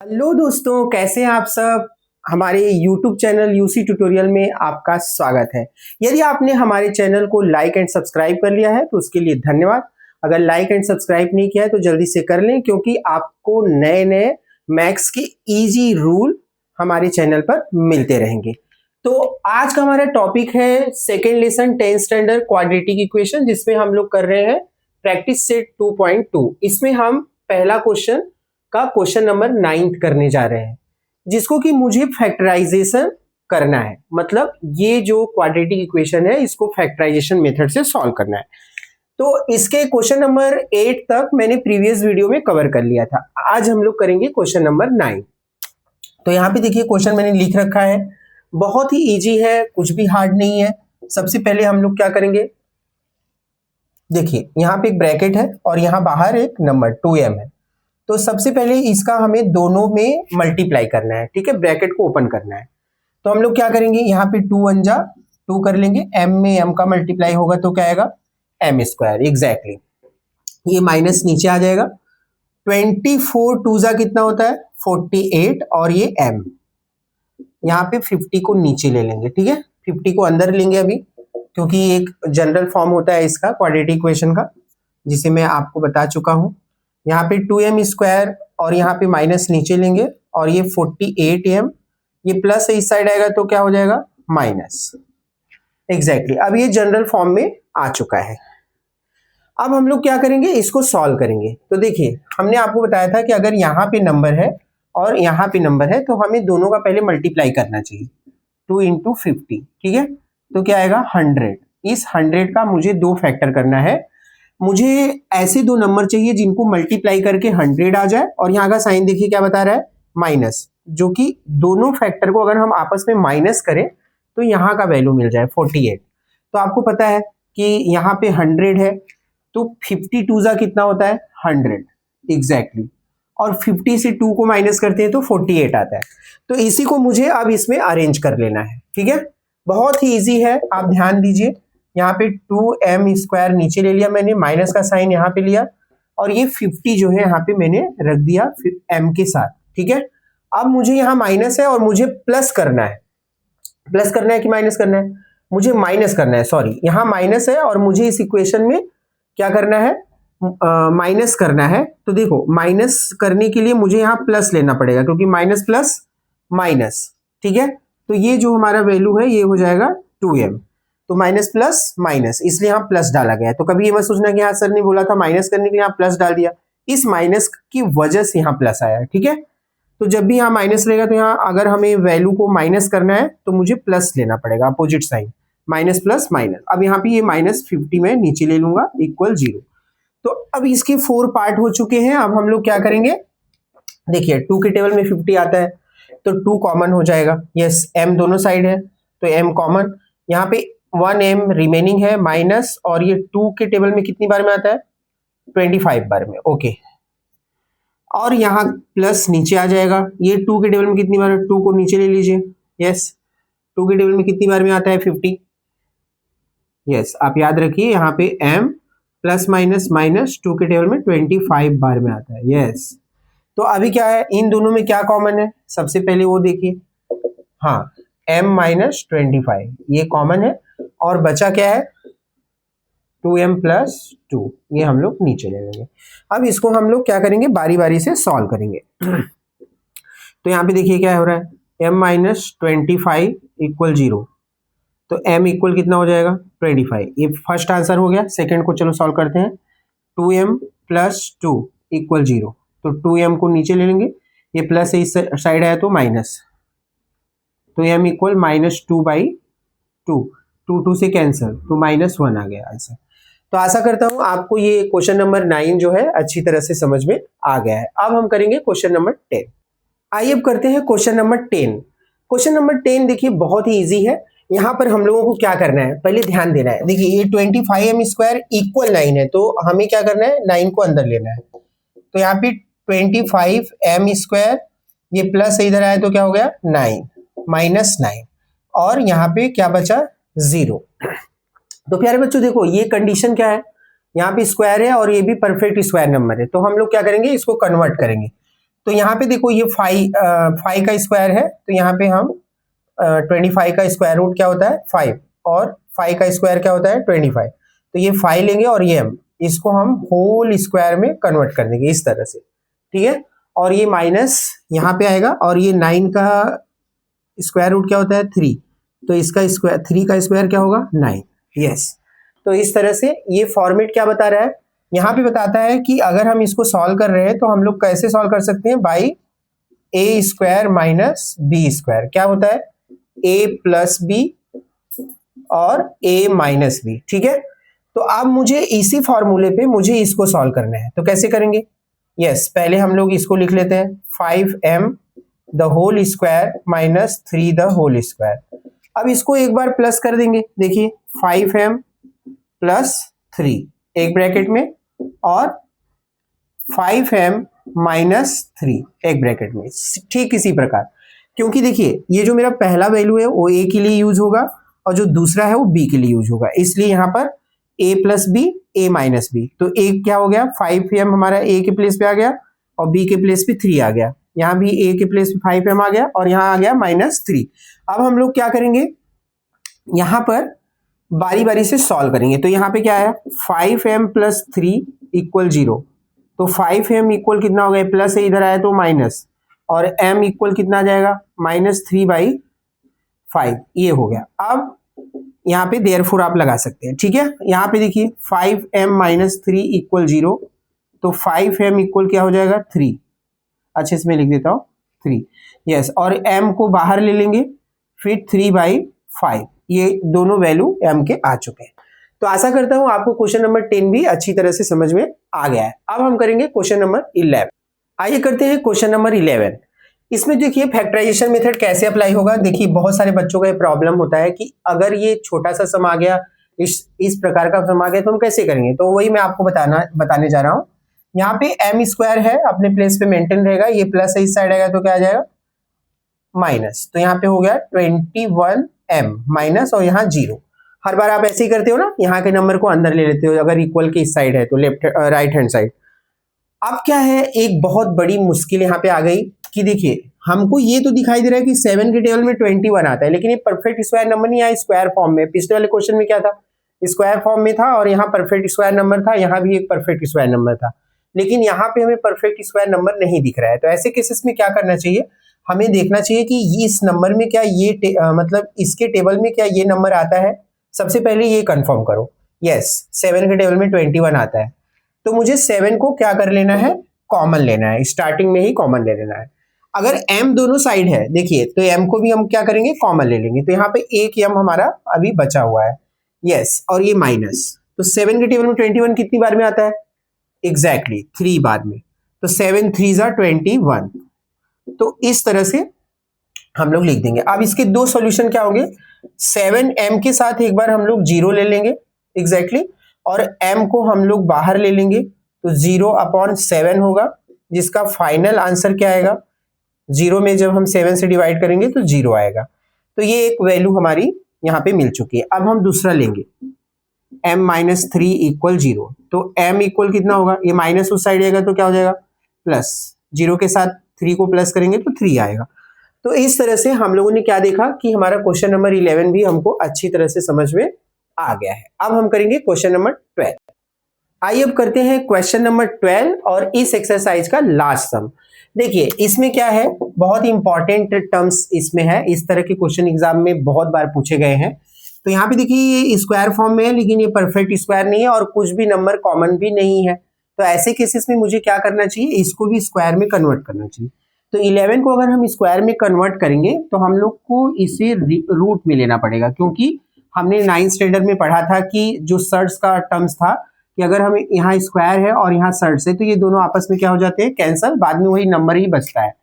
Hello दोस्तों, कैसे हैं आप सब। हमारे YouTube चैनल यूसी ट्यूटोरियल में आपका स्वागत है। यदि आपने हमारे चैनल को लाइक एंड सब्सक्राइब कर लिया है तो उसके लिए धन्यवाद। अगर लाइक एंड सब्सक्राइब नहीं किया है तो जल्दी से कर लें, क्योंकि आपको नए नए मैथ्स के इजी रूल हमारे चैनल पर मिलते रहेंगे। तो आज का हमारा टॉपिक है second lesson 10th standard quadratic equation, जिसमें हम लोग कर रहे हैं प्रैक्टिस सेट 2.2। इसमें हम पहला क्वेश्चन नंबर 9 करने जा रहे हैं, जिसको कि मुझे फैक्टराइजेशन करना है। मतलब ये जो क्वाड्रेटिक इक्वेशन है इसको फैक्टराइजेशन मेथड से सॉल्व करना है। तो इसके क्वेश्चन नंबर 8 तक मैंने प्रीवियस वीडियो में कवर कर लिया था। आज हम लोग करेंगे क्वेश्चन नंबर 9। तो यहाँ पे देखिए क्वेश्चन मैंने लिख रखा है, बहुत ही इजी है, कुछ भी हार्ड नहीं है। सबसे पहले हम लोग क्या करेंगे, देखिए यहाँ पे एक ब्रैकेट है और यहाँ बाहर एक नंबर 2m है। तो सबसे पहले इसका हमें दोनों में मल्टीप्लाई करना है, ठीक है। ब्रैकेट को ओपन करना है। तो हम लोग क्या करेंगे, यहाँ पे 2 1 जा 2 कर लेंगे, m में m का मल्टीप्लाई होगा तो क्या आएगा m स्क्वायर। एग्जैक्टली ये माइनस नीचे आ जाएगा। 24 2 जा कितना होता है 48, और ये m यहाँ पे 50 को नीचे ले लेंगे, ठीक है। 50 को अंदर लेंगे अभी, क्योंकि एक जनरल फॉर्म होता है इसका क्वाड्रेटिक इक्वेशन का, जिसे मैं आपको बता चुका हूँ। यहाँ पे 2m स्क्वायर और यहाँ पे माइनस नीचे लेंगे, और ये 48m, ये प्लस इस साइड आएगा तो क्या हो जाएगा माइनस। एग्जैक्टली अब ये जनरल फॉर्म में आ चुका है। अब हम लोग क्या करेंगे, इसको सॉल्व करेंगे। तो देखिए हमने आपको बताया था कि अगर यहाँ पे नंबर है और यहाँ पे नंबर है तो हमें दोनों का पहले मल्टीप्लाई करना चाहिए। 2 × 50, ठीक है। तो क्या आएगा 100। इस 100 का मुझे दो फैक्टर करना है। मुझे ऐसे दो नंबर चाहिए जिनको मल्टीप्लाई करके 100 आ जाए, और यहाँ का साइन देखिए क्या बता रहा है माइनस, जो कि दोनों फैक्टर को अगर हम आपस में माइनस करें तो यहाँ का वैल्यू मिल जाए 48। तो आपको पता है कि यहाँ पे 100 है, तो 52 जा कितना होता है 100। एग्जैक्टली और 50 से 2 को माइनस करते हैं तो 48 आता है। तो इसी को मुझे अब इसमें अरेंज कर लेना है, ठीक है। बहुत ही ईजी है, आप ध्यान दीजिए। यहाँ पे 2m स्क्वायर नीचे ले लिया मैंने, माइनस का साइन यहाँ पे लिया, और ये 50 जो है यहाँ पे मैंने रख दिया फिर m के साथ, ठीक है। अब मुझे यहाँ माइनस है और मुझे प्लस करना है। प्लस करना है कि माइनस करना है, मुझे माइनस करना है, सॉरी। यहाँ माइनस है और मुझे इस इक्वेशन में क्या करना है, माइनस करना है। तो देखो माइनस करने के लिए मुझे यहाँ प्लस लेना पड़ेगा, क्योंकि माइनस प्लस माइनस, ठीक है। तो ये जो हमारा वैल्यू है ये हो जाएगा 2m। तो माइनस प्लस माइनस, इसलिए यहाँ प्लस डाला गया है। तो कभी ये मत सोचना कि हाँ सर ने बोला था माइनस करने के लिए यहाँ प्लस डाल दिया, इस माइनस की वजह से यहाँ प्लस आया है, ठीक है। तो जब भी यहाँ माइनस रहेगा तो यहाँ अगर हमें वैल्यू को माइनस करना है तो मुझे प्लस लेना पड़ेगा, opposite sign, minus plus minus. अब यहाँ पे ये -50 में नीचे ले लूंगा इक्वल 0। तो अब इसके 4 पार्ट हो चुके हैं। अब हम लोग क्या करेंगे, देखिए 2 के टेबल में 50 आता है तो 2 कॉमन हो जाएगा। यस, m दोनों साइड है तो m कॉमन। यहाँ पे 1m रिमेनिंग है माइनस, और ये 2 के टेबल में कितनी बार में आता है 25 बार में, ओके। और यहाँ प्लस नीचे आ जाएगा। ये 2 के टेबल में कितनी बार है, 2 को नीचे ले लीजिए। यस, 2 के टेबल में कितनी बार में आता है 50। यस, आप याद रखिए यहाँ पे m प्लस माइनस माइनस 2 के टेबल में 25 बार में आता है। यस, तो अभी क्या है, इन दोनों में क्या कॉमन है, सबसे पहले वो देखिए। हाँ, m - 25 ये कॉमन है, और बचा क्या है 2m + 2, ये हम लोग नीचे ले लेंगे। अब इसको हम लोग क्या करेंगे, बारी बारी से सॉल्व करेंगे। तो यहाँ पे देखिए क्या हो रहा है, m - 25 = 0। तो m इक्वल कितना हो जाएगा 25। ये फर्स्ट आंसर हो गया। सेकंड को चलो सॉल्व करते हैं। 2m + 2 = 0। तो 2m को नीचे ले लेंगे, ये प्लस इस साइड है तो माइनस, तो m इक्वल -2/2, 2 से कैंसिल, तो -1 आ गया आंसर। तो आशा करता हूं आपको ये क्वेश्चन नंबर 9 जो है अच्छी तरह से समझ में आ गया है। अब हम करेंगे क्वेश्चन नंबर 10। आइए अब करते हैं क्वेश्चन नंबर 10। क्वेश्चन नंबर 10 देखिए बहुत ही इजी है। यहाँ पर हम लोगों को क्या करना है, पहले ध्यान देना है। देखिए ये 25m स्क्वायर इक्वल 9 है, तो हमें क्या करना है 9 को अंदर लेना है। तो यहाँ पे 25m स्क्वायर, ये प्लस इधर आया तो क्या हो गया 9 -9, और यहाँ पे क्या बचा 0। तो प्यारे बच्चों देखो ये कंडीशन क्या है, यहाँ पे स्क्वायर है और ये भी परफेक्ट स्क्वायर नंबर है। तो हम लोग क्या करेंगे, इसको कन्वर्ट करेंगे। तो यहाँ पे देखो ये 5 का स्क्वायर है, तो यहाँ पे हम 25 का स्क्वायर रूट क्या होता है 5, और 5 का स्क्वायर क्या होता है 25। तो ये 5 लेंगे और ये m, इसको हम होल स्क्वायर में कन्वर्ट कर देंगे इस तरह से, ठीक है। और ये माइनस यहाँ पे आएगा, और ये 9 का स्क्वायर रूट क्या होता है 3, तो इसका स्क्वायर 3 का स्क्वायर क्या होगा 9। यस, तो इस तरह से ये फॉर्मेट क्या बता रहा है, यहाँ पे बताता है कि अगर हम इसको सॉल्व कर रहे हैं तो हम लोग कैसे सॉल्व कर सकते हैं, by A square minus B square. क्या होता है ए प्लस बी और ए माइनस बी, ठीक है। तो अब मुझे इसी फॉर्मूले पे मुझे इसको सॉल्व करना है, तो कैसे करेंगे। यस, पहले हम लोग इसको लिख लेते हैं 5m the whole square minus 3 the whole square. अब इसको एक बार प्लस कर देंगे, देखिए 5m प्लस 3 एक ब्रैकेट में, और 5m माइनस 3 एक ब्रैकेट में, ठीक इसी प्रकार। क्योंकि देखिए ये जो मेरा पहला वैल्यू है वो a के लिए यूज होगा, और जो दूसरा है वो b के लिए यूज होगा, इसलिए यहाँ पर a plus B a minus B. तो a क्या हो गया 5m हमारा a के प्लेस पे आ गया, और b के प्लेस पे 3 आ गया, यहाँ भी a के प्लेस पे 5m आ गया, और यहाँ आ गया माइनस 3। अब हम लोग क्या करेंगे, यहाँ पर बारी बारी से सॉल्व करेंगे। तो यहाँ पे क्या है 5m प्लस 3 इक्वल 0, तो 5m इक्वल कितना हो गया, प्लस है इधर आया तो माइनस, और m इक्वल कितना आ जाएगा -3/5, ये हो गया। अब यहाँ पे देयरफॉर आप लगा सकते हैं, ठीक है। यहाँ पे देखिए 5m माइनस 3 इक्वल 0, तो 5m इक्वल क्या हो जाएगा 3, अच्छे से मैं लिख देता हूँ 3। यस, और m को बाहर ले लेंगे, फिर 3/5, ये दोनों वैल्यू m के आ चुके हैं। तो आशा करता हूं आपको क्वेश्चन नंबर 10 भी अच्छी तरह से समझ में आ गया है। अब हम करेंगे क्वेश्चन नंबर 11। आइए करते हैं क्वेश्चन नंबर 11। इसमें देखिए फैक्टराइजेशन मेथड कैसे अप्लाई होगा। देखिए बहुत सारे बच्चों का ये प्रॉब्लम होता है कि अगर ये छोटा सा सम आ गया, इस प्रकार का सम आ गया, तो हम कैसे करेंगे। तो वही मैं आपको बताने जा रहा हूँ। यहाँ पे m स्क्वायर है, अपने प्लेस पे मेंटेन रहेगा, ये प्लस है इस साइड आएगा तो क्या आ जाएगा माइनस, तो यहाँ पे हो गया 21m माइनस, और यहाँ 0। हर बार आप ऐसे ही करते हो ना, यहाँ के नंबर को अंदर ले लेते हो, अगर इक्वल के इस साइड है तो राइट हैंड साइड। अब क्या है, एक बहुत बड़ी मुश्किल यहाँ पे आ गई कि देखिए हमको ये तो दिखाई दे रहा है कि 7 के टेबल में 21 आता है, लेकिन ये परफेक्ट स्क्वायर नंबर नहीं आया स्क्वायर फॉर्म में। पिछले वाले क्वेश्चन में क्या था, स्क्वायर फॉर्म में था, और यहाँ परफेक्ट स्क्वायर नंबर था, यहाँ भी एक परफेक्ट स्क्वायर नंबर था, लेकिन यहाँ पे हमें परफेक्ट स्क्वायर नंबर नहीं दिख रहा है। तो ऐसे केसेस में क्या करना चाहिए, हमें देखना चाहिए कि इस नंबर में क्या ये मतलब इसके टेबल में क्या ये नंबर आता है। सबसे पहले ये कंफर्म करो, यस 7 के टेबल में 21 आता है, तो मुझे 7 को क्या कर लेना है, कॉमन लेना है, स्टार्टिंग में ही कॉमन ले लेना है। अगर m दोनों साइड है देखिए, तो m को भी हम क्या करेंगे, कॉमन ले लेंगे, तो यहाँ पे एक m हमारा अभी बचा हुआ है, यस, और ये माइनस। तो 7 के टेबल में 21 कितनी बार में आता है, एग्जैक्टली 3 बार में, तो 7 3 = 21। तो इस तरह से हम लोग लिख देंगे। अब इसके दो सॉल्यूशन क्या होंगे, 7m के साथ एक बार हम लोग 0 ले लेंगे एग्जैक्टली, और m को हम लोग बाहर ले लेंगे, तो 0/7 होगा, जिसका फाइनल आंसर क्या आएगा, 0 में जब हम 7 से डिवाइड करेंगे तो 0 आएगा। तो ये एक वैल्यू हमारी यहाँ पे मिल चुकी है। अब हम दूसरा लेंगे m-3 इक्वल 0, तो m इक्वल कितना होगा, ये माइनस उस साइड आएगा तो क्या हो जाएगा प्लस, 0 के साथ 3 को प्लस करेंगे तो 3 आएगा। तो इस तरह से हम लोगों ने क्या देखा कि हमारा क्वेश्चन नंबर 11 भी हमको अच्छी तरह से समझ में आ गया है। अब हम करेंगे क्वेश्चन नंबर 12। आइए अब करते हैं क्वेश्चन नंबर 12 और इस एक्सरसाइज का लास्ट सम। देखिए इसमें क्या है, बहुत ही इंपॉर्टेंट टर्म्स इसमें है, इस तरह के क्वेश्चन एग्जाम में बहुत बार पूछे गए हैं। तो यहाँ पे देखिए ये स्क्वायर फॉर्म में है, लेकिन ये परफेक्ट स्क्वायर नहीं है, और कुछ भी नंबर कॉमन भी नहीं है। तो ऐसे केसेस में मुझे क्या करना चाहिए, इसको भी स्क्वायर में कन्वर्ट करना चाहिए। तो 11 को अगर हम स्क्वायर में कन्वर्ट करेंगे तो हम लोग को इसे रूट में लेना पड़ेगा, क्योंकि हमने 9th स्टैंडर्ड में पढ़ा था कि जो सर्ट्स का टर्म्स था कि अगर हम यहाँ स्क्वायर है और यहाँ सर्ट्स है तो ये दोनों आपस में क्या हो जाते हैं, कैंसल, बाद में वही नंबर ही बचता है।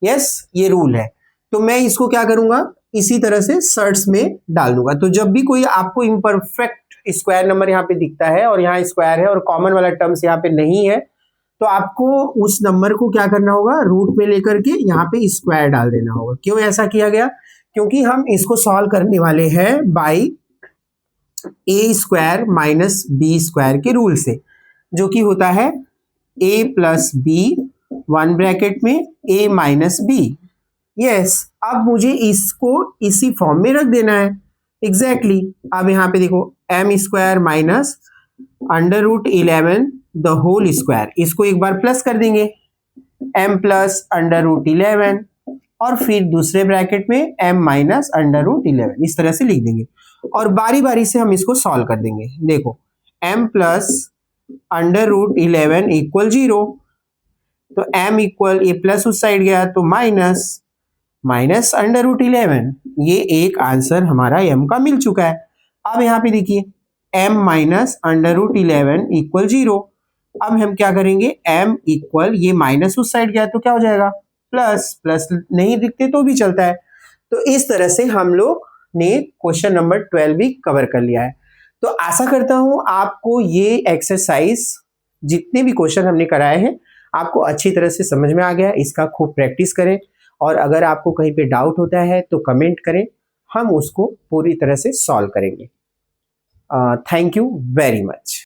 यस, ये रूल है। तो मैं इसको क्या करूंगा, इसी तरह से सर्ट्स में डाल दूंगा। तो जब भी कोई आपको इम्परफेक्ट स्क्वायर नंबर यहाँ पे दिखता है और यहाँ स्क्वायर है और कॉमन वाला टर्म्स यहाँ पे नहीं है, तो आपको उस नंबर को क्या करना होगा, रूट में लेकर के यहाँ पे स्क्वायर डाल देना होगा। क्यों ऐसा किया गया, क्योंकि हम इसको सॉल्व करने वाले हैं by A square minus B square के रूल से, जो कि होता है a plus B one bracket में a माइनस बी। यस, अब मुझे इसको इसी फॉर्म में रख देना है। एग्जैक्टली अब यहाँ पे देखो m square minus under root 11 the whole square, इसको एक बार प्लस कर देंगे m प्लस अंडर रूट 11 और फिर दूसरे ब्रैकेट में m माइनस अंडर रूट 11, इस तरह से लिख देंगे और बारी बारी से हम इसको सॉल्व कर देंगे। देखो m plus under root 11 equal 0, तो m इक्वल, ये प्लस उस साइड गया तो माइनस, माइनस अंडर रूट 11, ये एक आंसर हमारा m का मिल चुका है। अब यहाँ पे देखिए m minus under root 11 equal 0, अब हम क्या करेंगे m इक्वल, ये माइनस उस साइड गया तो क्या हो जाएगा प्लस, प्लस नहीं दिखते तो भी चलता है। तो इस तरह से हम लोग ने क्वेश्चन नंबर 12 भी कवर कर लिया है। तो आशा करता हूं आपको ये एक्सरसाइज, जितने भी क्वेश्चन हमने कराए हैं, आपको अच्छी तरह से समझ में आ गया। इसका खूब प्रैक्टिस करें और अगर आपको कहीं पे डाउट होता है तो कमेंट करें, हम उसको पूरी तरह से सॉल्व करेंगे। Thank you very much.